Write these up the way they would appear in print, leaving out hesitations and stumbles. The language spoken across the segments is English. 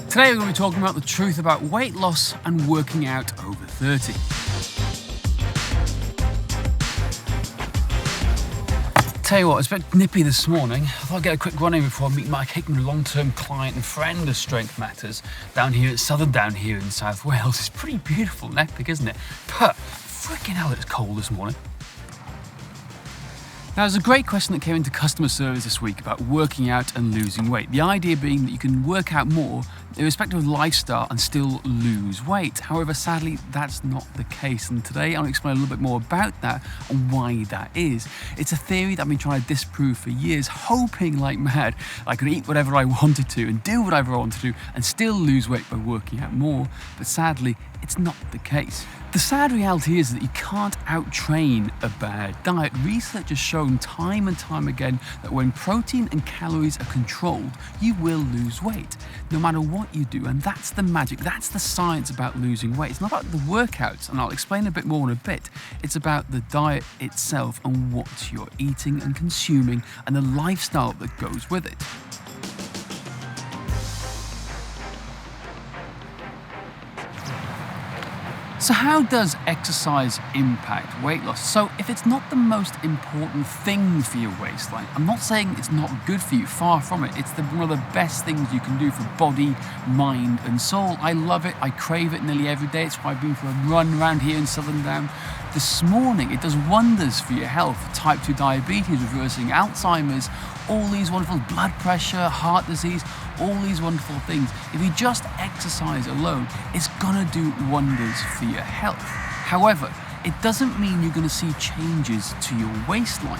Today we're going to be talking about the truth about weight loss and working out over 30. Tell you what, it's a bit nippy this morning. I thought I'd get a quick run in before I meet Mike Hickman, a long-term client and friend of Strength Matters, down here in South Wales. It's pretty beautiful and epic, isn't it? But freaking hell, it's cold this morning. Now, there's a great question that came into customer service this week about working out and losing weight. The idea being that you can work out more, irrespective of lifestyle, and still lose weight. However, sadly, that's not the case. And today, I'll explain a little bit more about that and why that is. It's a theory that I've been trying to disprove for years, hoping like mad I could eat whatever I wanted to and do whatever I wanted to and still lose weight by working out more. But sadly, it's not the case. The sad reality is that you can't out-train a bad diet. Research has shown time and time again that when protein and calories are controlled, you will lose weight, no matter what you do. And that's the magic, that's the science about losing weight. It's not about the workouts, and I'll explain a bit more in a bit. It's about the diet itself and what you're eating and consuming and the lifestyle that goes with it. So how does exercise impact weight loss? So if it's not the most important thing for your waistline, I'm not saying it's not good for you, far from it. It's one of the best things you can do for body, mind and soul. I love it, I crave it nearly every day. It's why I've been for a run around here in Southern Down this morning. It does wonders for your health. Type 2 diabetes, reversing Alzheimer's, all these wonderful blood pressure, heart disease, all these wonderful things. If you just exercise alone, it's gonna do wonders for your health. However, it doesn't mean you're gonna see changes to your waistline.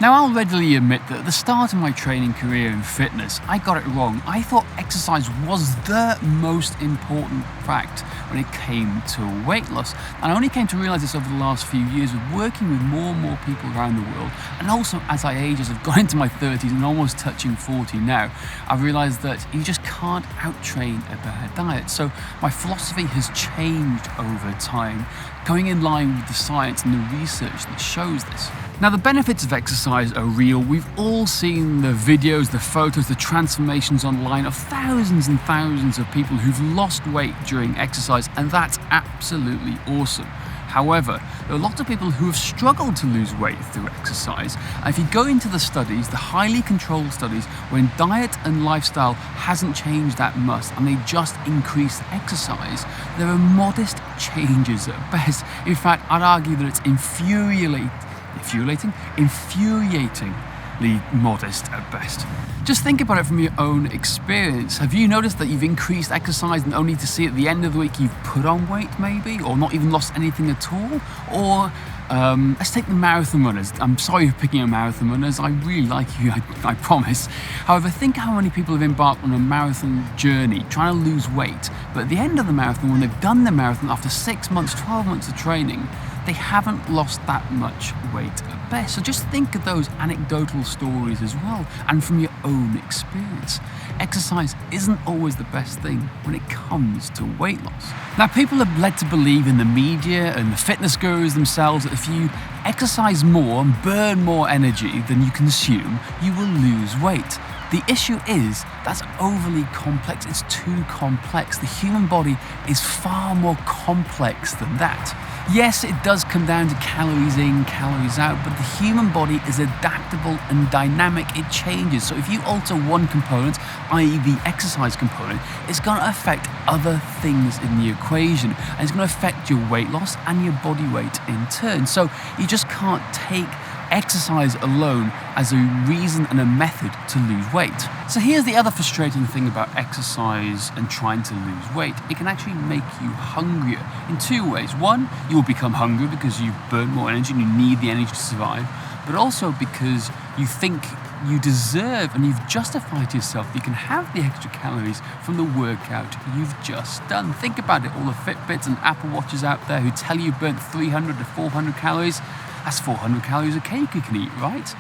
Now, I'll readily admit that at the start of my training career in fitness, I got it wrong. I thought exercise was the most important fact when it came to weight loss. And I only came to realize this over the last few years with working with more and more people around the world. And also as I age, as I've got into my 30s and almost touching 40 now, I've realized that you just can't out-train a bad diet. So my philosophy has changed over time, going in line with the science and the research that shows this. Now, the benefits of exercise are real. We've all seen the videos, the photos, the transformations online of thousands and thousands of people who've lost weight during exercise, and that's absolutely awesome. However, there are lots of people who have struggled to lose weight through exercise. And if you go into the studies, the highly controlled studies, when diet and lifestyle hasn't changed that much and they just increase exercise, there are modest changes at best. In fact, I'd argue that it's infuriatingly modest at best. Just think about it from your own experience. Have you noticed that you've increased exercise and only to see at the end of the week you've put on weight maybe, or not even lost anything at all? Or let's take the marathon runners. I'm sorry for picking on marathon runners. I really like you, I promise. However, think how many people have embarked on a marathon journey trying to lose weight, but at the end of the marathon, when they've done the marathon after 6 months, 12 months of training, they haven't lost that much weight at best. So just think of those anecdotal stories as well, and from your own experience. Exercise isn't always the best thing when it comes to weight loss. Now, people are led to believe in the media and the fitness gurus themselves that if you exercise more and burn more energy than you consume, you will lose weight. The issue is that's overly complex. It's too complex. The human body is far more complex than that. Yes, it does come down to calories in, calories out, but the human body is adaptable and dynamic. It changes. So if you alter one component, i.e. the exercise component, it's going to affect other things in the equation, and it's going to affect your weight loss and your body weight in turn. So you just can't take exercise alone as a reason and a method to lose weight. So here's the other frustrating thing about exercise and trying to lose weight. It can actually make you hungrier in two ways. One, you will become hungry because you've burnt more energy and you need the energy to survive, but also because you think you deserve and you've justified to yourself that you can have the extra calories from the workout you've just done. Think about it, all the Fitbits and Apple Watches out there who tell you burnt 300 to 400 calories. That's 400 calories a cake you can eat, right?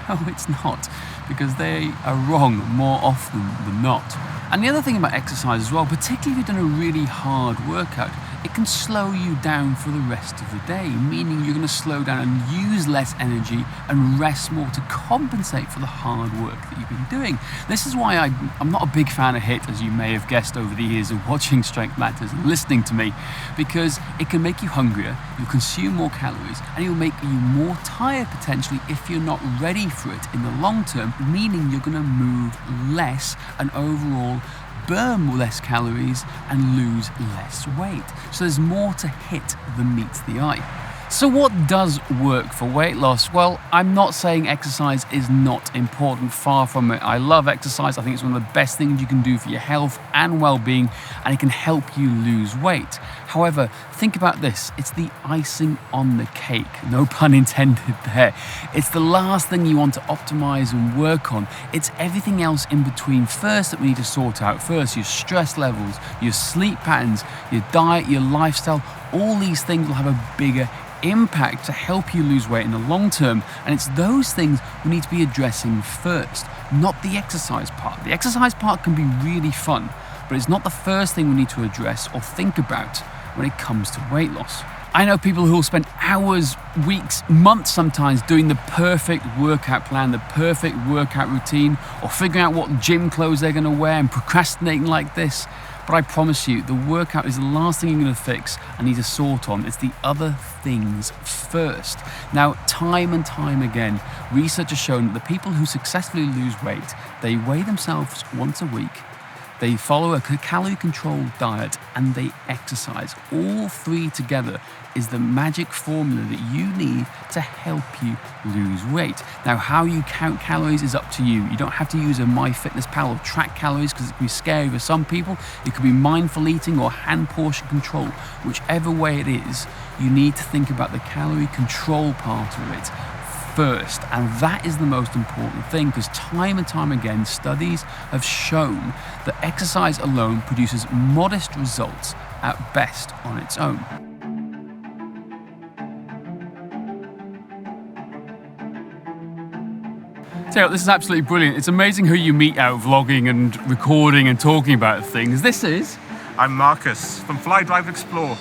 No, it's not, because they are wrong more often than not. And the other thing about exercise as well, particularly if you've done a really hard workout, it can slow you down for the rest of the day, meaning you're going to slow down and use less energy and rest more to compensate for the hard work that you've been doing. This is why I'm not a big fan of HIIT, as you may have guessed over the years of watching Strength Matters and listening to me, because it can make you hungrier, you'll consume more calories, and it'll make you more tired potentially if you're not ready for it in the long term, meaning you're going to move less and overall burn less calories and lose less weight. So there's more to HIIT than meets the eye. So what does work for weight loss? Well, I'm not saying exercise is not important, far from it. I love exercise. I think it's one of the best things you can do for your health and well-being, and it can help you lose weight. However, think about this. It's the icing on the cake. No pun intended there. It's the last thing you want to optimize and work on. It's everything else in between first that we need to sort out first. Your stress levels, your sleep patterns, your diet, your lifestyle. All these things will have a bigger impact to help you lose weight in the long term, and it's those things we need to be addressing first, not the exercise part. The exercise part can be really fun, but it's not the first thing we need to address or think about when it comes to weight loss. I know people who will spend hours, weeks, months sometimes doing the perfect workout plan, the perfect workout routine, or figuring out what gym clothes they're going to wear and procrastinating like this. But I promise you, the workout is the last thing you're going to fix and need to sort on. It's the other things first. Now, time and time again, research has shown that the people who successfully lose weight, they weigh themselves once a week, they follow a calorie-controlled diet, and they exercise. All three together is the magic formula that you need to help you lose weight. Now, how you count calories is up to you. You don't have to use a MyFitnessPal or track calories because it can be scary for some people. It could be mindful eating or hand portion control. Whichever way it is, you need to think about the calorie control part of it first, and that is the most important thing, because time and time again studies have shown that exercise alone produces modest results at best on its own. Tell you, this is absolutely brilliant. It's amazing who you meet out vlogging and recording and talking about things. This is... I'm Marcus from Fly Drive Explore.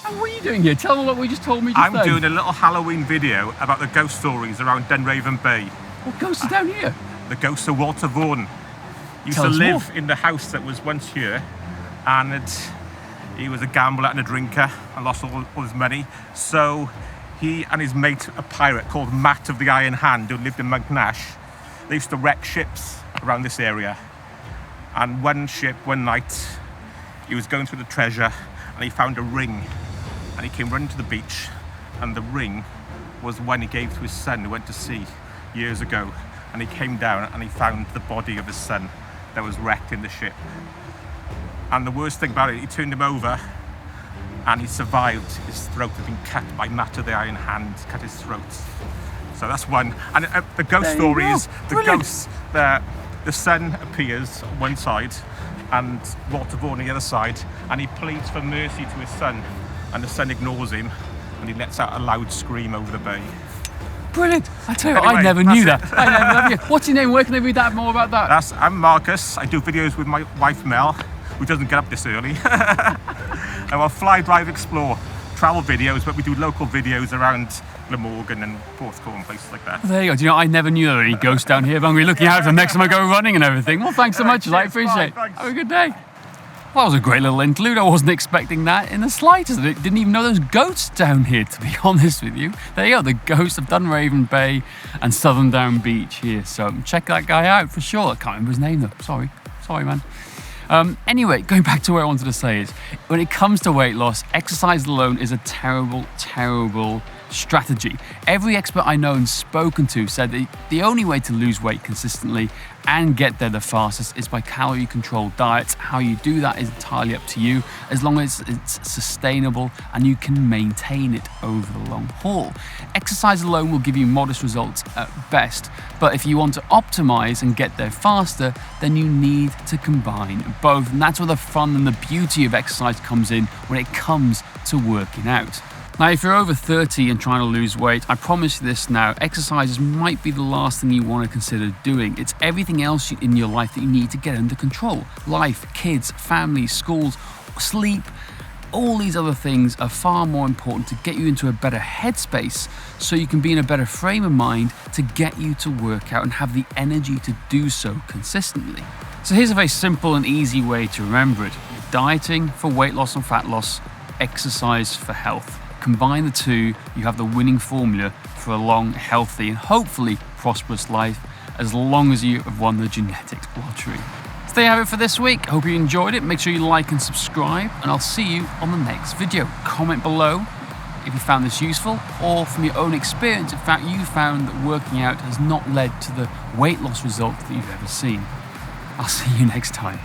And what are you doing here? Tell me what we just told me just I'm then. doing a little Halloween video about the ghost stories around Dunraven Bay. What ghosts are down here? The ghost of Walter Vaughan. He used to live in the house that was once here, and he was a gambler and a drinker and lost all his money. So he and his mate, a pirate called Matt of the Iron Hand, who lived in Monknash, they used to wreck ships around this area. And one ship, one night, he was going through the treasure and he found a ring. And he came running to the beach, and the ring was one he gave to his son who went to sea years ago. And he came down and he found the body of his son that was wrecked in the ship. And the worst thing about it, he turned him over and he survived. His throat had been cut by Matt of the Iron Hand, cut his throat. So that's one. And the ghost story is the ghost, the son appears on one side and Walter Vaughan on the other side, and he pleads for mercy to his son, and the son ignores him and he lets out a loud scream over the bay. Brilliant. I tell you, anyway, I never knew that. I never knew. What's your name? Where can I read that more about that? I'm Marcus. I do videos with my wife Mel, who doesn't get up this early. And we'll Fly Drive Explore travel videos, but we do local videos around Glamorgan and Porthcawl and places like that. There you go. Do you know, I never knew there were any ghosts down here, but I'm going to be looking out for the next time I go running and everything. Well, thanks so much. I appreciate it. Have a good day. Well, that was a great little interlude. I wasn't expecting that in the slightest. I didn't even know there was ghosts down here, to be honest with you. There you go, the ghosts of Dunraven Bay and Southern Down Beach here. So check that guy out for sure. I can't remember his name though. Sorry, man. Anyway, going back to what I wanted to say is, when it comes to weight loss, exercise alone is a terrible, terrible strategy. Every expert I know and spoken to said that the only way to lose weight consistently and get there the fastest is by calorie-controlled diets. How you do that is entirely up to you, as long as it's sustainable and you can maintain it over the long haul. Exercise alone will give you modest results at best, but if you want to optimize and get there faster, then you need to combine both, and that's where the fun and the beauty of exercise comes in when it comes to working out. Now, if you're over 30 and trying to lose weight, I promise you this now, exercises might be the last thing you want to consider doing. It's everything else in your life that you need to get under control. Life, kids, family, schools, sleep, all these other things are far more important to get you into a better headspace so you can be in a better frame of mind to get you to work out and have the energy to do so consistently. So here's a very simple and easy way to remember it. Dieting for weight loss and fat loss, exercise for health. Combine the two, you have the winning formula for a long, healthy, and hopefully prosperous life, as long as you have won the genetics lottery. So there you have it for this week. I hope you enjoyed it. Make sure you like and subscribe, and I'll see you on the next video. Comment below if you found this useful, or from your own experience, in fact, you found that working out has not led to the weight loss results that you've ever seen. I'll see you next time.